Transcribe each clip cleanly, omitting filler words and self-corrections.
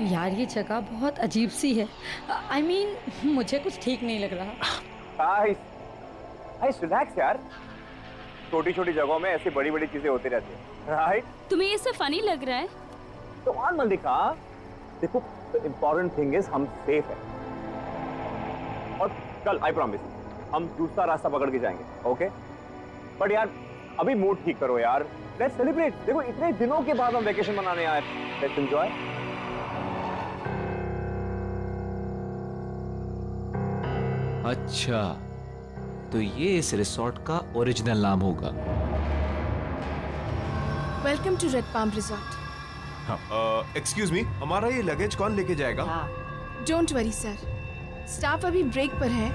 यार ये जगह बहुत अजीब सी है। आई मीन मुझे कुछ ठीक नहीं लग रहा। गाइस, गाइस रिलैक्स यार। छोटी छोटी जगहों में ऐसी बड़ी बड़ी चीजें होती रहती है, राइट? तुम्हें ये सब फनी लग रहा है? तो ऑन मल्लिका, देखो इम्पोर्टेंट थिंग इज हम सेफ है। और कल आई प्रॉमिस हम दूसरा रास्ता पकड़ के जाएंगे, ओके? बट यार अभी मूड ठीक करो यार। Let's celebrate. देखो इतने दिनों के बाद हम वेकेशन मनाने आए। Let's enjoy. अच्छा, तो ये इस रिसोर्ट का ओरिजिनल नाम होगा। Welcome to red palm resort. Excuse me, हमारा ये लगेज कौन लेके जाएगा? डोंट वरी सर, स्टाफ अभी ब्रेक पर है,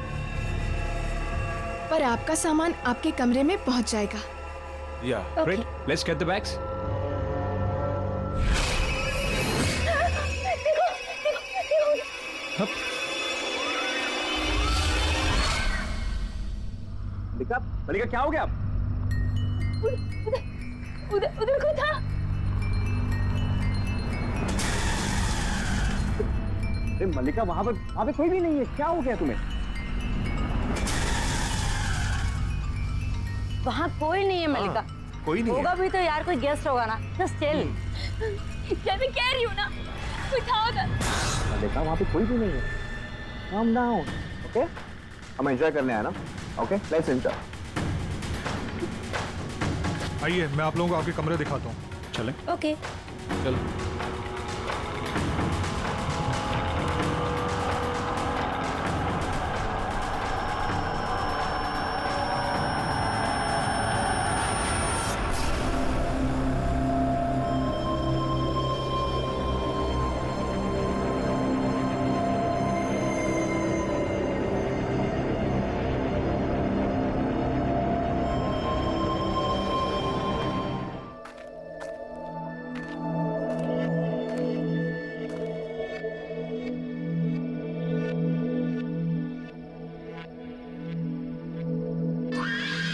पर आपका सामान आपके कमरे में पहुंच जाएगा। या Great, let's get the bags. मल्लिका, मल्लिका क्या हो गया? उधर उधर कोई था। मल्लिका वहां पे कोई भी नहीं है। क्या हो गया तुम्हें? वहाँ कोई नहीं है मल्लिका। कोई नहीं होगा है। भी तो यार कोई गेस्ट होगा ना। Just chill. यार मैं कह रही हूँ ना, कोई था उधर। मल्लिका वहां पे कोई भी नहीं है। Calm down, okay? हम एंजॉय करने आए ना, ओके? Let's enjoy. आइए मैं आप लोगों को आपके कमरे दिखाता हूँ। चलें? ओके। चलो।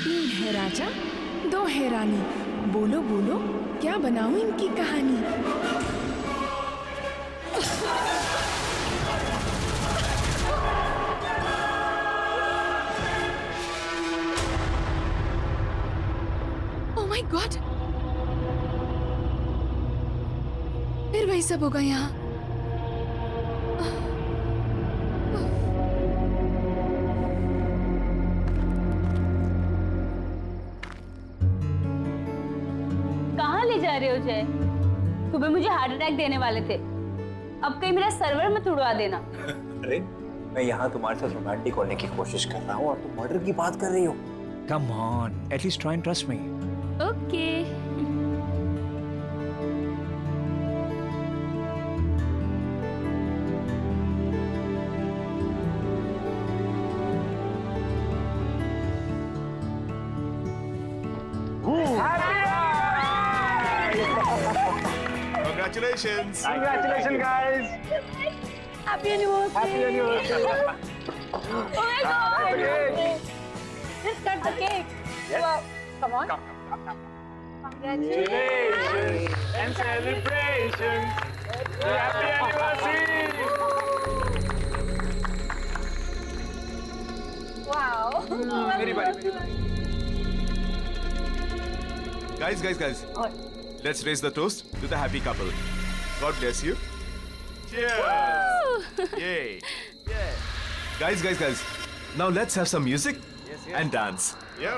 तीन है राजा, दो है रानी, बोलो बोलो क्या बनाऊं इनकी कहानी। ओह माय गॉड, फिर वही सब होगा यहाँ। कहाँ ले जा रहे हो जय? सुबह मुझे हार्ट अटैक देने वाले थे, अब कहीं मेरा सर्वर मत उड़वा देना। अरे मैं यहाँ तुम्हारे साथ रोमांटिक होने की कोशिश कर रहा हूँ और तुम मर्डर की बात कर रही हो। Come on, at least try and trust me. Okay. Congratulations. Congratulations guys. Happy anniversary. Happy anniversary. Oh my God. Just cut the cake. Yes. Wow. Come on. Congratulations. And celebrations. Happy anniversary. Wow. मेरी बारी। Guys. Let's raise the toast to the happy couple. God bless you. Cheers. Yay. Guys. Now let's have some music and dance. Yo.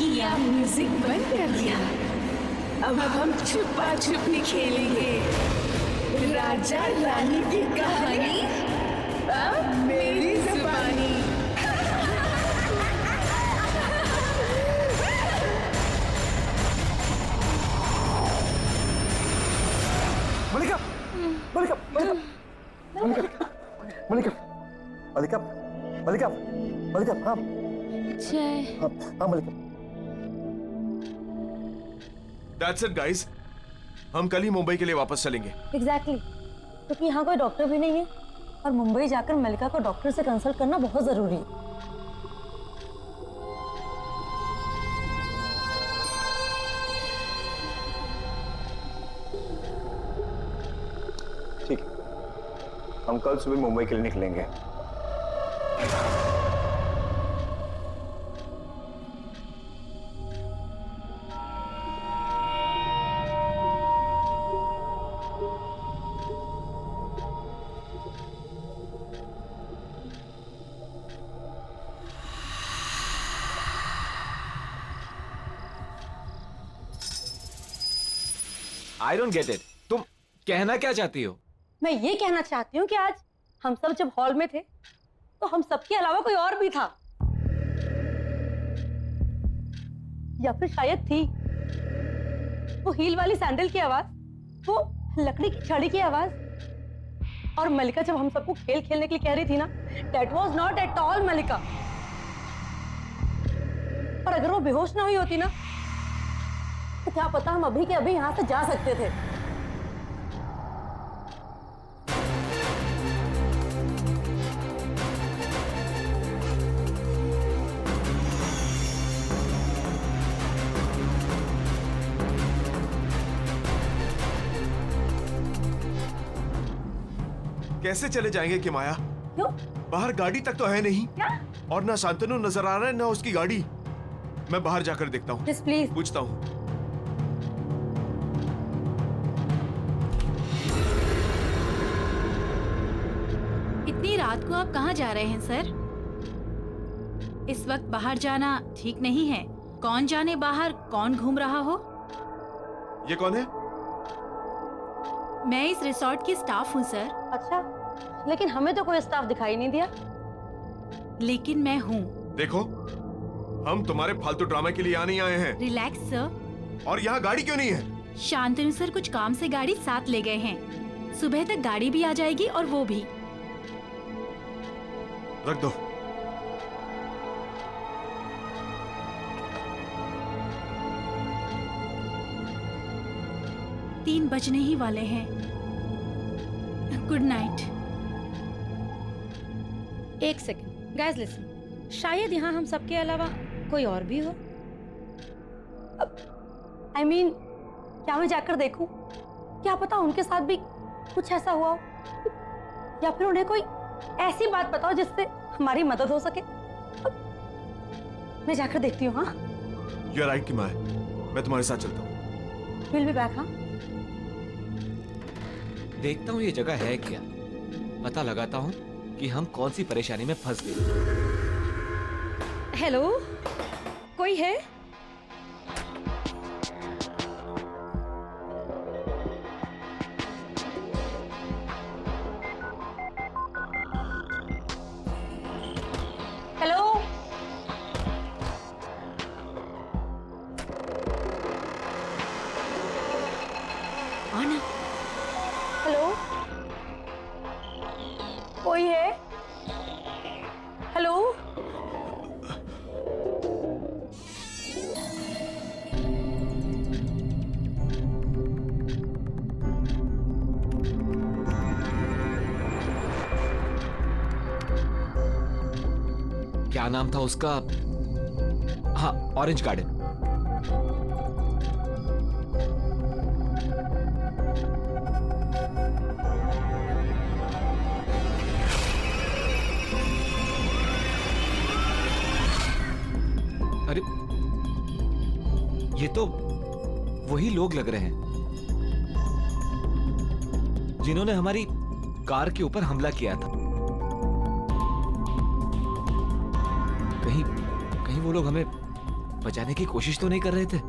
किया, music बंद कर दिया। अब हम छुपा छुपी खेलेंगे। राजा रानी की कहानी अब मेरी जुबानी। मलिका, मलिका, मलिका, मलिका, मलिका, मलिका, मलिका, मलिका, हाँ, जय। हाँ, मलिका। That's it, guys. हम कल ही मुंबई के लिए वापस चलेंगे। एग्जैक्टली क्योंकि यहाँ कोई डॉक्टर भी नहीं है और मुंबई जाकर मलिका को डॉक्टर से कंसल्ट करना बहुत जरूरी है। ठीक है, हम कल सुबह मुंबई के लिए निकलेंगे। I don't get it. तुम कहना क्या चाहती हो? मैं ये कहना चाहती हूँ कि आज हम सब जब हॉल में थे तो हम सबके अलावा कोई और भी था, या फिर शायद थी। वो हील वाली सैंडल की आवाज, वो लकड़ी की छड़ी की आवाज, और मलिका जब हम सबको खेल खेलने के लिए कह रही थी ना, that was not at all Mallika. और अगर वो बेहोश ना हुई होती ना, तो क्या पता हम अभी के अभी यहां से जा सकते थे। कैसे चले जाएंगे कि माया? क्यों? बाहर गाड़ी तक तो है नहीं। क्या? और ना शांतनु नजर आ रहा है ना उसकी गाड़ी। मैं बाहर जाकर देखता हूँ, प्लीज पूछता हूँ। इतनी रात को आप कहाँ जा रहे हैं सर? इस वक्त बाहर जाना ठीक नहीं है। कौन जाने बाहर कौन घूम रहा हो। ये कौन है? मैं इस रिसोर्ट की स्टाफ हूँ सर। अच्छा, लेकिन हमें तो कोई स्टाफ दिखाई नहीं दिया। लेकिन मैं हूँ। देखो, हम तुम्हारे फालतू ड्रामा के लिए यहाँ नहीं आए हैं। Relax sir. और यहाँ गाड़ी क्यों नहीं है? शांतनु सर कुछ काम से गाड़ी साथ ले गए हैं। सुबह तक गाड़ी भी आ जाएगी और वो भी। रख दो। तीन बजने ही वाले हैं। Good night. एक सेकंड गाइस, लिसन। शायद यहाँ हम सबके अलावा कोई और भी हो। I mean, क्या मैं जाकर देखूं? क्या पता उनके साथ भी कुछ ऐसा हुआ हो, या फिर उन्हें कोई ऐसी बात बताओ जिससे हमारी मदद हो सके। मैं जाकर देखती हूँ। हाँ, यू आर राइट कि मैं तुम्हारे साथ चलता हूँ। Will be back. हाँ, देखता हूँ ये जगह है क्या, पता लगाता हूँ कि हम कौन सी परेशानी में फंस गए। हेलो, कोई है? हेलो, आना। हेलो, कोई है? हेलो, क्या नाम था उसका? हाँ, ऑरेंज गार्डन। अरे, ये तो वही लोग लग रहे हैं जिन्होंने हमारी कार के ऊपर हमला किया था। कहीं वो लोग हमें बचाने की कोशिश तो नहीं कर रहे थे?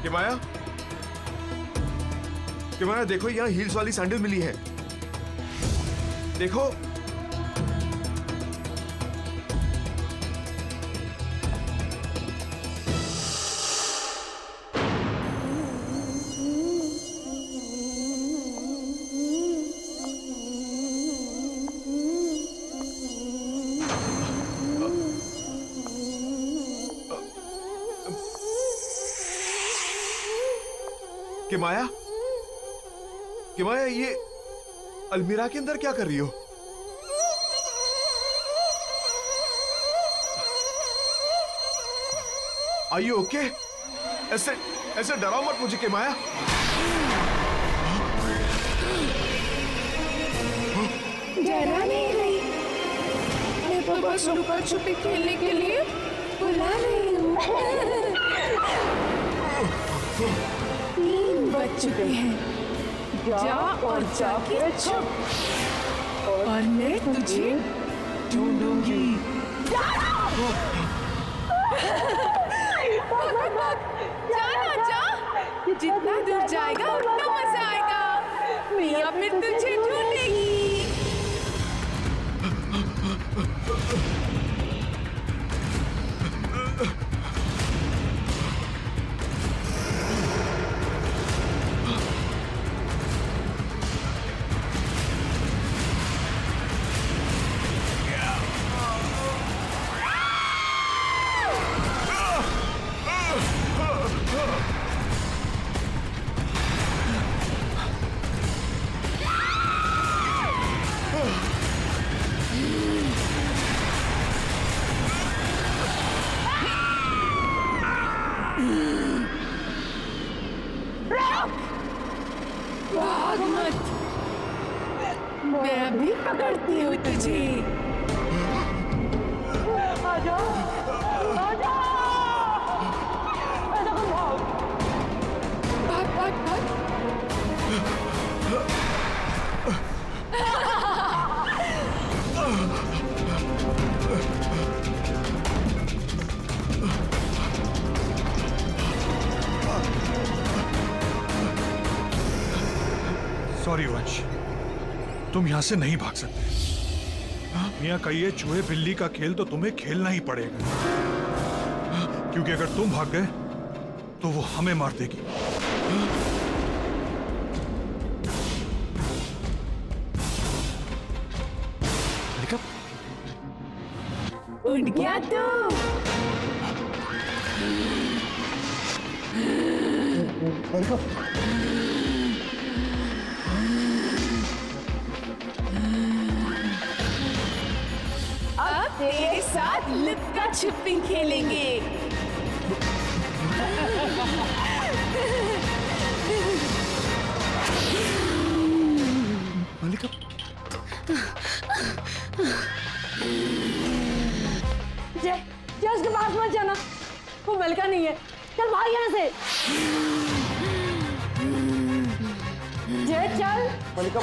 किमाया, किमाया देखो, यहाँ हील्स वाली सैंडल मिली है। देखो। किमाया, किमाया, ये अलमीरा के अंदर क्या कर रही हो? Are you okay? ऐसे ऐसे डराओ मत मुझे किमाया। डरा नहीं रही, मैं तो बस लुका छुपी खेलने के लिए बुला रही हूँ। 3 बज चुके हैं, जा और जाके छुप और मैं तुझे ढूंढूंगी। जाना जा, जितना दूर जाएगा उतना मजा आएगा। मियां फिर तुझे ढूंढेगी। भाग मत, मैं अभी पकड़ती हूँ तुझे। आजा, आजा, आजा, भाग। भाग भाग भाग। सॉरी वंश, तुम यहाँ से नहीं भाग सकते। मियाँ का ये चूहे बिल्ली का खेल तो तुम्हें खेलना ही पड़ेगा, क्योंकि अगर तुम भाग गए तो वो हमें मार देगी। उठ गया तू। अब तेरे साथ लुक्का छुपी खेलेंगे। मल्लिका, जय उसके पास मत जाना, वो मलका नहीं है। चल भाग यहाँ से। जय चल। मल्लिका,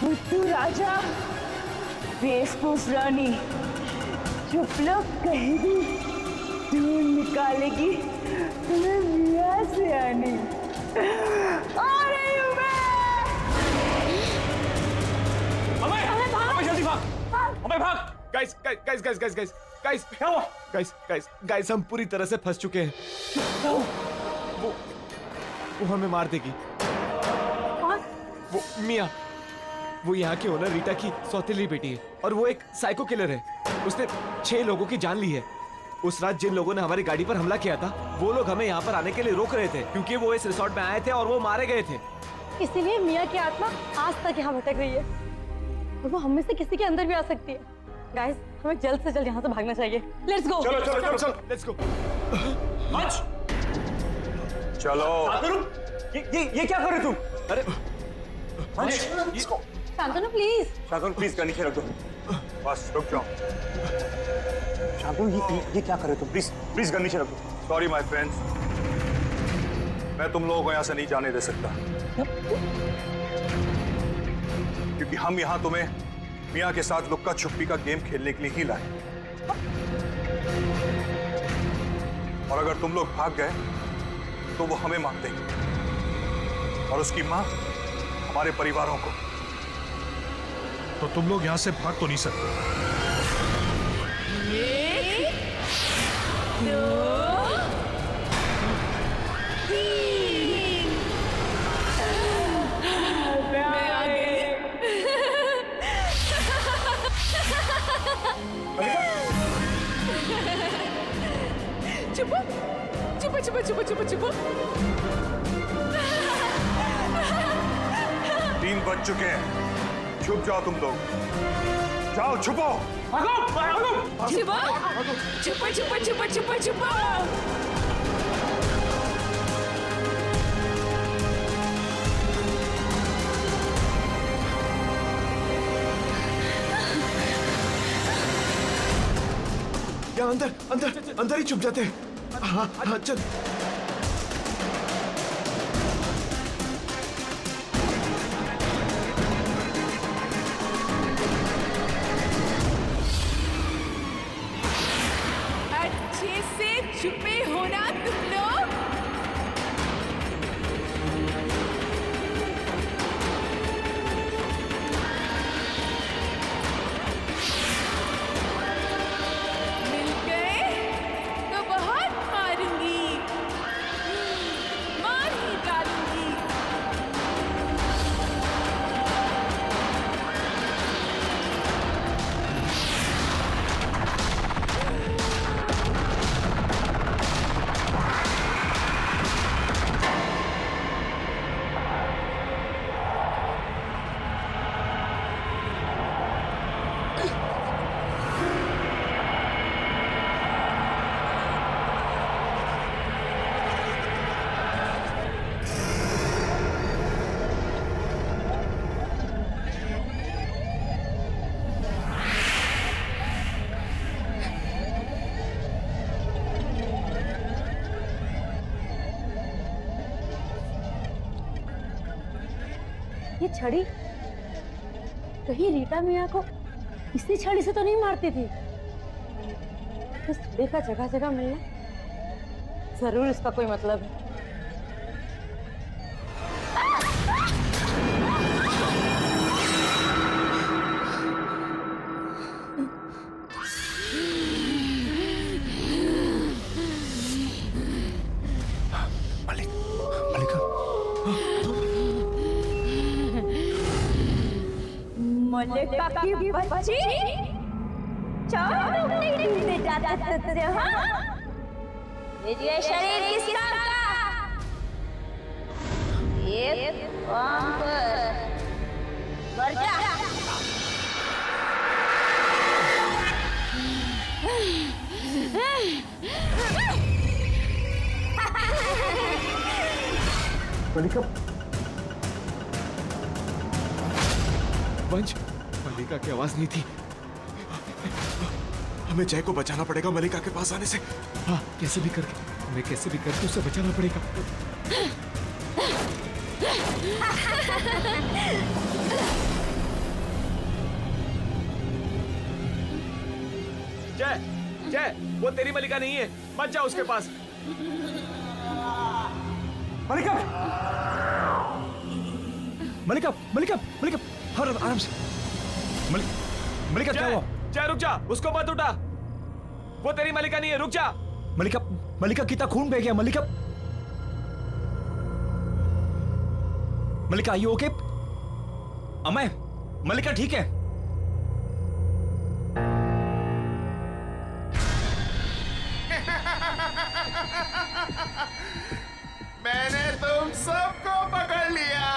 बुद्धू राजा, बेसपूस रानी, चुप लोग कहेगी, ढूंढ निकालेगी तुम्हें मियां से आनी। आ रही हूँ मैं। जल्दी भाग, अबे भाग। Guys guys guys guys guys guys guys क्या हुआ? गाइस गाइस गाइस, हम पूरी तरह से फंस चुके हैं। वो हमें मार देगी। वो मियां, वो यहाँ के ओनर रीटा की सौतेली बेटी है और वो एक साइको किलर है। उसने 6 लोगों की जान ली है। उस रात जिन लोगों ने हमारी गाड़ी पर हमला किया था वो लोग हमें यहाँ पर आने के लिए रोक रहे थे क्योंकि वो इस रिसोर्ट में आए थे और वो मारे गए थे। इसीलिए मिया की आत्मा आज तक यहाँ भटक रही है और वो हम में से किसी के अंदर भी आ सकती है। गाइस, हमें जल्द से जल्द यहाँ से भागना चाहिए। Let's go. चलो चलो चलो चलो लेट्स गो। चलो ये क्या कर रहे तुम? अरे Shantanu please. Shantanu please gun नीचे रख दो। बस रुक जाओ। शांतनु ये क्या कर रहे तुम? प्लीज प्लीज गन नीचे रख दो। सॉरी माय फ्रेंड्स, मैं तुम लोगों को यहाँ से नहीं जाने दे सकता क्योंकि हम यहाँ तुम्हें मियाँ के साथ लुक्का छुपी का गेम खेलने के लिए ही लाए। और अगर तुम लोग भाग गए तो वो हमें मार देंगे और उसकी माँ हमारे परिवारों को। तो तुम लोग यहाँ से भाग तो नहीं सकते। 1, 2, 3 मैं आ गई। चुपो चुपो चुपो चुपो चुपो चुपो। 3 बज चुके हैं, छुप जाओ तुम लोग, जाओ छुपो। चुपो चुपो चुपो चुपो चुपो चुपो। या अंदर अंदर अंदर ही छुप जाते हैं। हाँ हाँ चल। अच्छे से छुपे हो ना तुम लोग। मिल गए तो बहुत मारूंगी, मार ही डालूंगी। ये छड़ी कहीं रीटा मिया को इसी छड़ी से तो नहीं मारती थी। इस छड़ी का जगह जगह मिलना जरूर इसका कोई मतलब है। मलिका की बच्ची चारों नहीं ढूंढने जाते थे। हाँ, ये शरीर किसका था? ये काम कर जा। मलिका वंश, मल्लिका की आवाज नहीं थी। हमें जय को बचाना पड़ेगा मल्लिका के पास आने से। हाँ, कैसे भी करके हमें कैसे भी करके उसे बचाना पड़ेगा। जय जय, वो तेरी मल्लिका नहीं है, मत जाओ उसके पास। मलिका मलिका मलिका मलिका, हर आराम से। मलिका क्या हुआ? जय रुक जा, उसको मत उठा, वो तेरी मल्लिका नहीं है, रुक जा। मलिका मलिका कितना खून बह गया। मलिका मलिका आयु ओके? अमय, मलिका ठीक है? मैंने तुम सबको पकड़ लिया।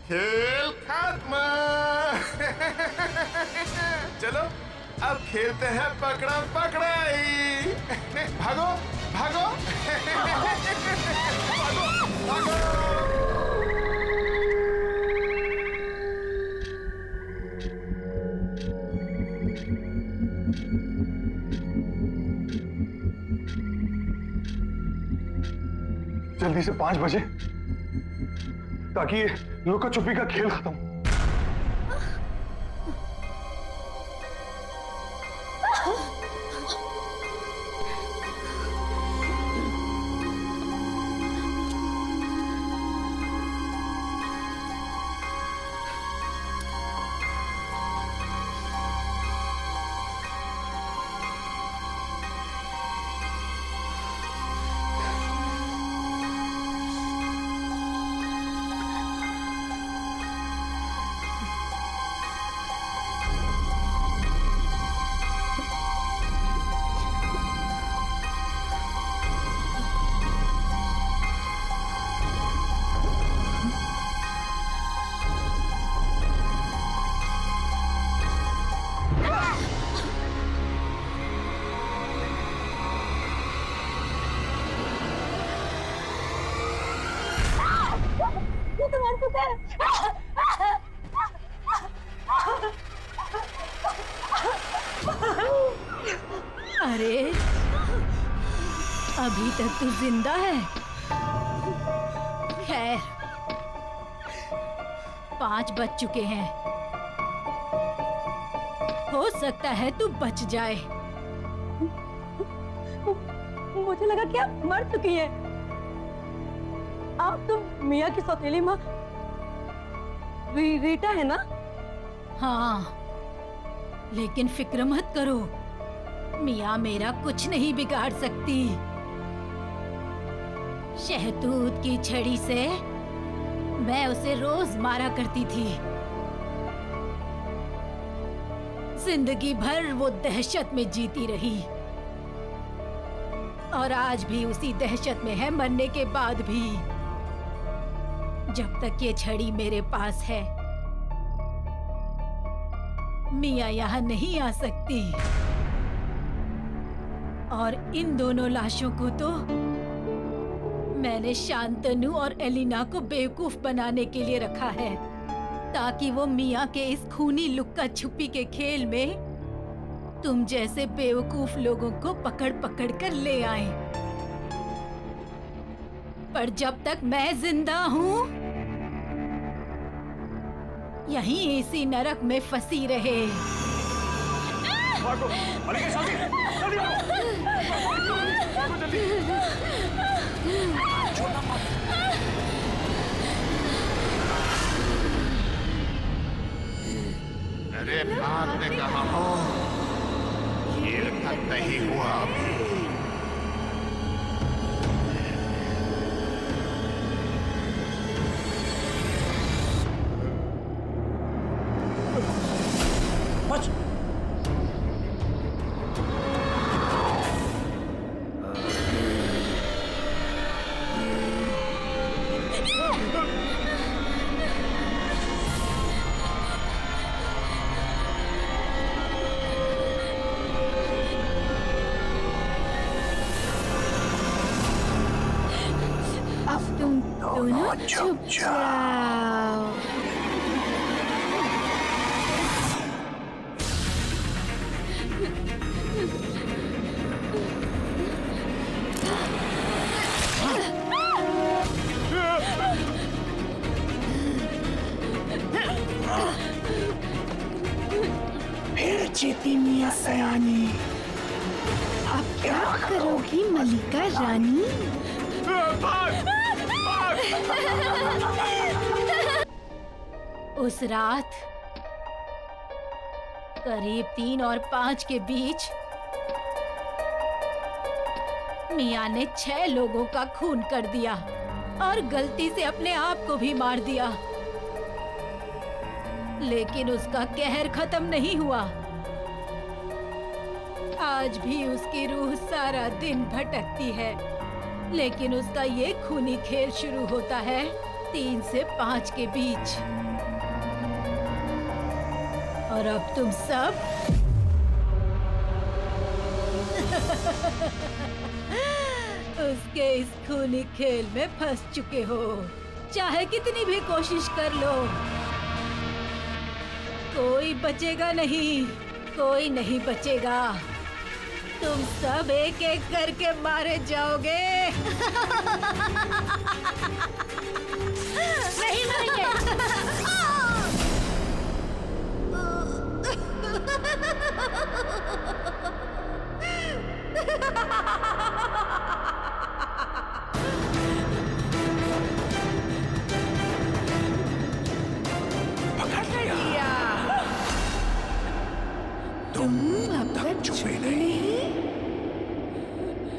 खेल खत्म। चलो अब खेलते हैं पकड़ा पकड़ाई। भागो भागो भागो भागो। जल्दी से 5 बजे ताकि ये लुका छुपी का खेल खत्म हो। अरे अभी तक तू जिंदा है। खैर 5 बज चुके हैं, हो सकता है तू बच जाए। मुझे लगा कि आप मर चुकी हैं। आप तो मिया की सौतेली माँ रीटा है ना? हाँ, लेकिन फिक्र मत करो, मिया मेरा कुछ नहीं बिगाड़ सकती। शहतूत की छड़ी से मैं उसे रोज मारा करती थी। जिंदगी भर वो दहशत में जीती रही और आज भी उसी दहशत में है, मरने के बाद भी। जब तक ये छड़ी मेरे पास है, मिया यहाँ नहीं आ सकती। और इन दोनों लाशों को तो मैंने शांतनु और एलिना को बेवकूफ बनाने के लिए रखा है, ताकि वो मिया के इस खूनी लुक्का छुपी के खेल में तुम जैसे बेवकूफ लोगों को पकड़ पकड़ कर ले आए। पर जब तक मैं जिंदा हूँ, यहीं इसी नरक में फंसी रहे। अरे भागने कहा हो, खेल खत्म नहीं हुआ अभी। दोनों चुप जाओ। फिर जीती मिया सयानी। अब क्या करोगी मलिका रानी? उस रात करीब 3 और 5 के बीच मिया ने 6 लोगों का खून कर दिया और गलती से अपने आप को भी मार दिया। लेकिन उसका कहर खत्म नहीं हुआ। आज भी उसकी रूह सारा दिन भटकती है, लेकिन उसका ये खूनी खेल शुरू होता है 3 से 5 के बीच। और अब तुम सब उसके इस खूनी खेल में फंस चुके हो। चाहे कितनी भी कोशिश कर लो, कोई बचेगा नहीं, कोई नहीं बचेगा। तुम सब एक एक करके मारे जाओगे। नहीं मरेंगे। पकड़ लिया। तुम अब तक छुपे नहीं,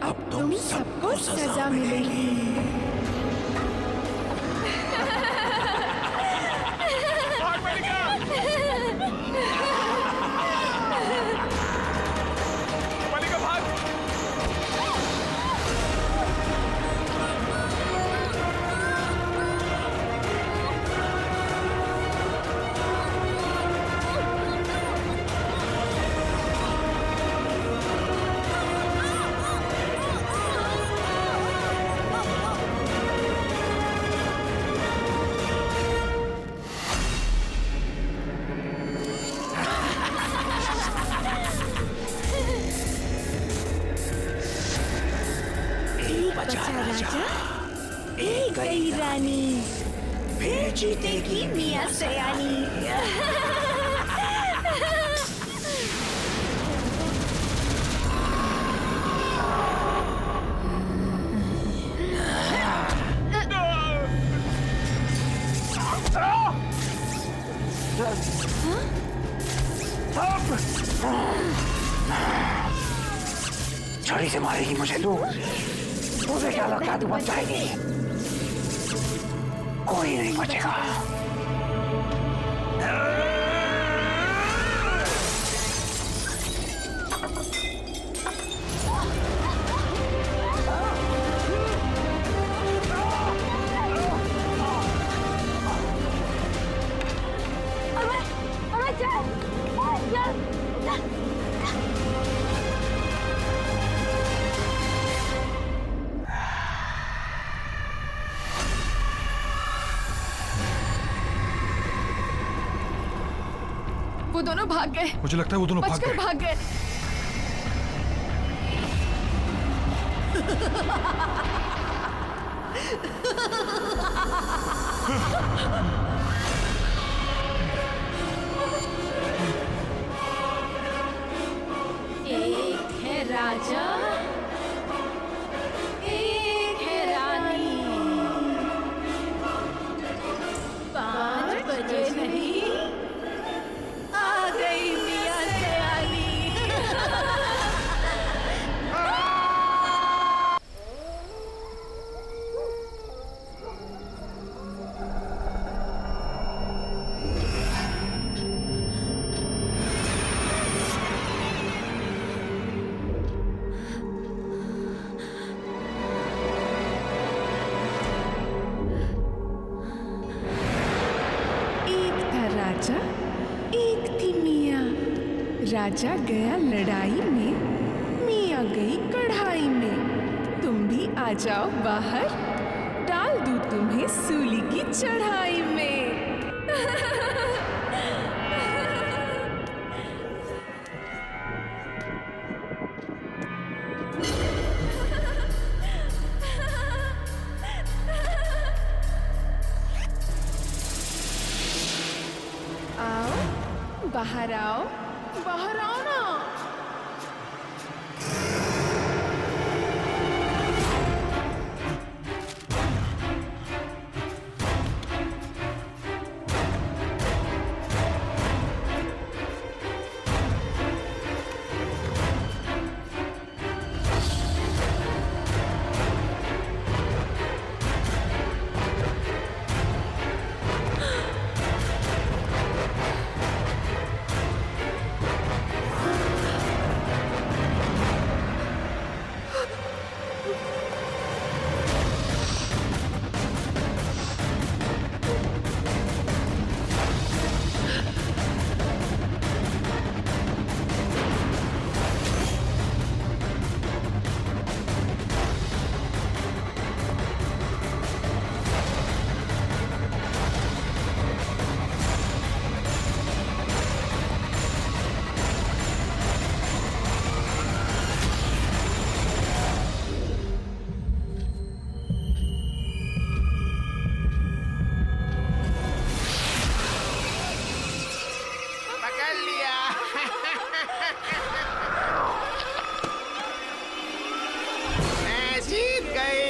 अब तुम सबको सजा मिलेगी। एक गई रानी, फिर जीतेगी मियां सयानी। छड़ी से मारेगी मुझे तू? तुझे क्या लगता है तू बच जाएगी? कोई नहीं बचेगा। वो दोनों भाग गए। मुझे लगता है वो दोनों भाग गए। भाग गए। एक है राजा, एक है रानी। 5 बजे नहीं, आ गई मियां सयानी। एक था राजा, एक थी मियां। राजा गया लड़ाई में, मियां गई कढ़ाई में। तुम भी आ जाओ बाहर, डाल दूं तुम्हें सूली की चढ़ाई में। आओ, बाहर आओ, बाहर आओ ना। पकड़ लिया। मैं जीत गई।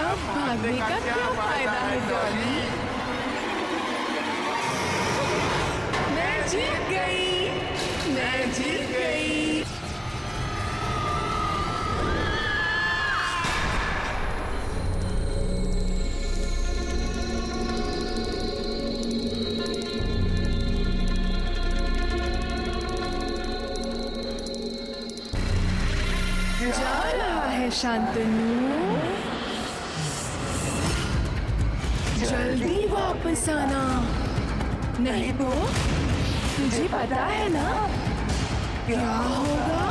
अब भागने का क्या फायदा है डॉली? मैं जीत गई, मैं जीत गई। जा रहा है शांतनु, जल्दी वापस आना, नहीं तो तुझे पता है ना क्या होगा?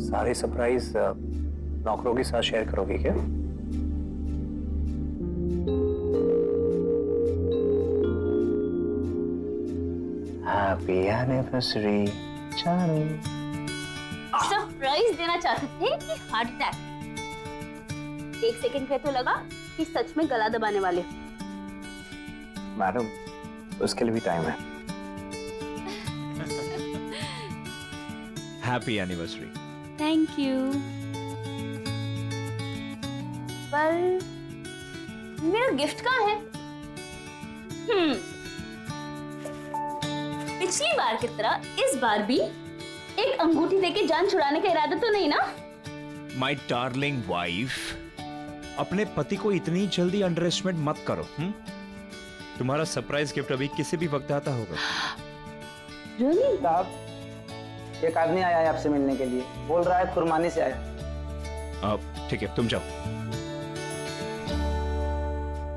सारी सरप्राइज नौकरों के साथ शेयर करोगी क्या? Happy anniversary Charu. सरप्राइज देना चाहते थे कि हार्ट अटैक? एक सेकंड के तो लगा कि सच में गला दबाने वाले। मैडम, उसके लिए भी टाइम है। Happy anniversary. Thank you. पर मेरा गिफ्ट कहाँ है? पिछली बार की तरह इस बार भी एक अंगूठी देके जान छुड़ाने का इरादा तो नहीं ना? माय डार्लिंग वाइफ, अपने पति को इतनी जल्दी अंडर एस्टिमेट मत करो। तुम्हारा सरप्राइज गिफ्ट अभी किसी भी वक्त आता होगा। Really? साहब, एक आदमी आया है आपसे मिलने के लिए, बोल रहा है खुरमानी से आया। ठीक है, तुम जाओ।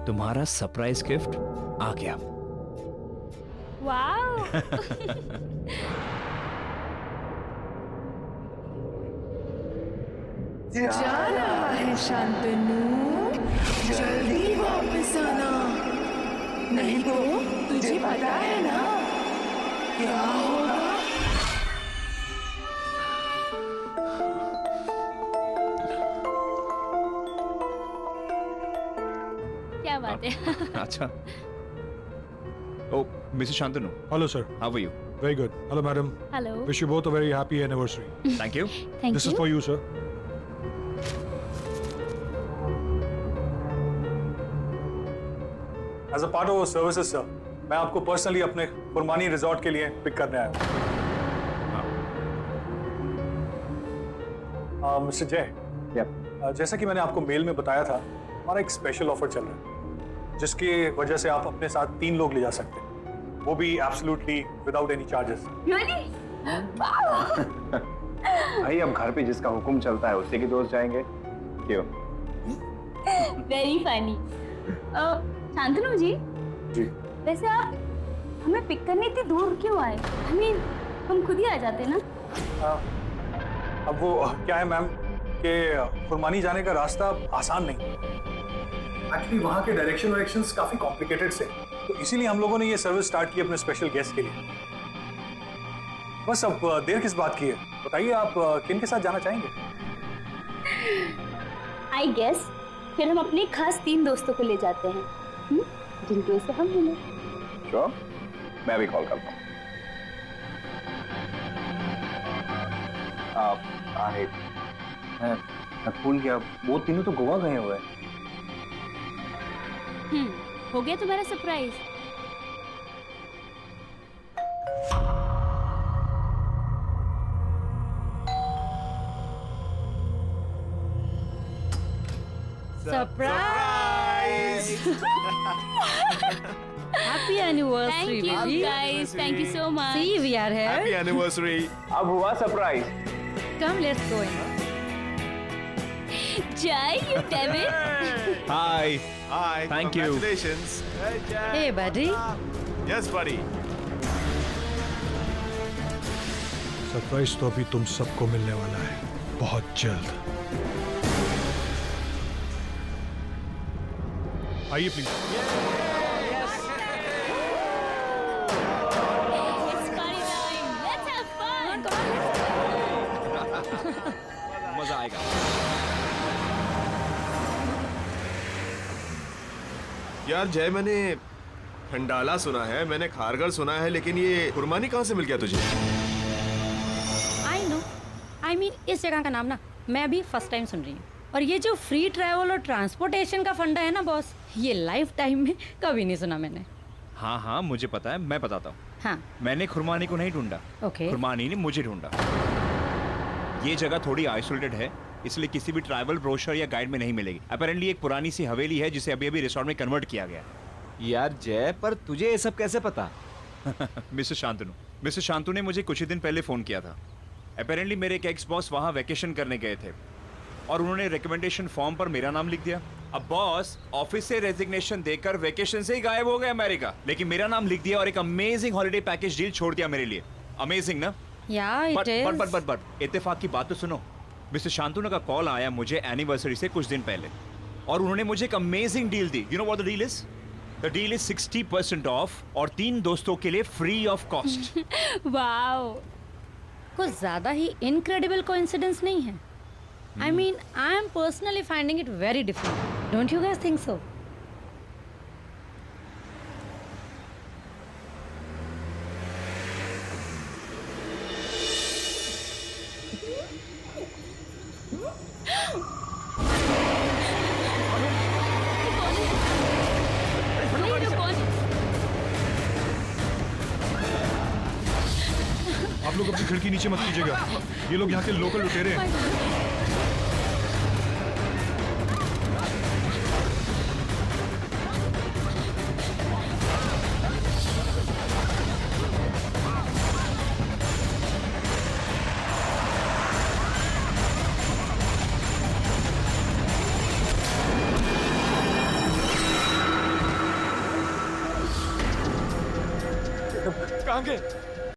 तुम्हारा सरप्राइज गिफ्ट आ गया। वाओ! जा रहा है शांतनु, जल्दी वापस आना, नहीं तो तुझे पता है ना क्या होगा? क्या बात है। अच्छा। Oh Mrs Shantanu, hello sir, how are you? Very good. Hello madam, hello. Wish you both a very happy anniversary. Thank you. Thank this is you. For you sir. As a part of services sir, मैं आपको personally अपने कुर्बानी resort के लिए pick करने आया हूँ। Mister जय, जैसा कि मैंने आपको मेल में बताया था, हमारा एक स्पेशल ऑफर चल रहा है जिसकी वजह से आप अपने साथ 3 लोग ले जा सकते हैं, वो भी एब्सोल्युटली विदाउट एनी चार्जेस। भाई अब घर पे जिसका हुक्म चलता है उसी के दोस्त जाएंगे, क्यों? Very funny. शांतनु जी, जी वैसे आप हमें पिक करने इतनी दूर क्यों आए? हम खुद ही आ जाते ना। अब वो क्या है मैम कि कुर्बानी जाने का रास्ता आसान नहीं। एक्चुअली वहाँ के डायरेक्शंस काफी कॉम्प्लिकेटेड से, तो इसीलिए हम लोगों ने ये सर्विस स्टार्ट की अपने स्पेशल गेस्ट के लिए। बस अब देर किस बात की है, बताइए आप किन के साथ जाना चाहेंगे? आई गेस फिर हम अपने खास 3 दोस्तों को ले जाते हैं, जिनके से हम मिले। श्योर, मैं भी कॉल करता हूँ। मैं भूल गया, वो तीनों तो गोवा गए हुए हैं। हो गया तुम्हारा surprise? Surprise! Happy anniversary thank you baby. Guys, thank you so much. See we are here. Anniversary. अब हुआ surprise. Come let's go in. Jay, you David. Hi. Hi. Thank you. Congratulations. Hey buddy. Yes, buddy. Surprise तो अभी तुम सबको मिलने वाला है, बहुत जल्द। आइए please. It's party time. Let's have fun. मजा आएगा। यार जय, मैंने खंडाला सुना है, मैंने खारगढ़ सुना है, लेकिन ये कुर्बानी कहाँ से मिल गया तुझे? आई नो, आई मीन इस जगह का नाम ना मैं भी फर्स्ट टाइम सुन रही हूँ। और ये जो फ्री ट्रैवल और ट्रांसपोर्टेशन का फंडा है ना बॉस, ये लाइफ टाइम में कभी नहीं सुना मैंने। हाँ हाँ मुझे पता है, मैं बताता हूँ। हाँ मैंने खुरमानी को नहीं ढूंढा, ओके। खुरमानी ने मुझे ढूंढा। ये जगह थोड़ी आइसोलेटेड है, इसलिए किसी भी ट्रैवल ब्रोशर या गाइड में नहीं मिलेगी। अपेरेंटली एक पुरानी सी हवेली है जिसे अभी अभी रिसोर्ट में कन्वर्ट किया गया है। यार जय, पर तुझे ये सब कैसे पता? मिस्टर शांतनु ने मुझे कुछ ही दिन पहले फोन किया था। अपेरेंटली मेरे एक एक्स बॉस वहाँ वेकेशन करने गए थे और उन्होंने रिकमेंडेशन फॉर्म पर मेरा नाम लिख दिया। अब बॉस ऑफिस से रेजिग्नेशन देकर वेकेशन से ही गायब हो गए अमेरिका, लेकिन मेरा नाम लिख दिया और एक अमेजिंग हॉलिडे पैकेज डील छोड़ दिया मेरे लिए। अमेजिंग ना? या इट इज। बट इत्तेफाक की बात तो सुनो। मिस्टर शांतनु का कॉल आया मुझे एनिवर्सरी से कुछ दिन पहले और उन्होंने मुझे एक amazing deal the. You know what the deal is? The deal is 60% of और 3 दोस्तों के लिए फ्री ऑफ कॉस्ट। वाओ, कुछ ज्यादा ही इनक्रेडिबल कोइंसिडेंस नहीं है? I mean I am personally finding it very different. Don't you guys think so? आप लोग अपनी खिड़की नीचे मत कीजिएगा, ये लोग यहाँ के लोकल लुटेरे हैं। कहाँ गए?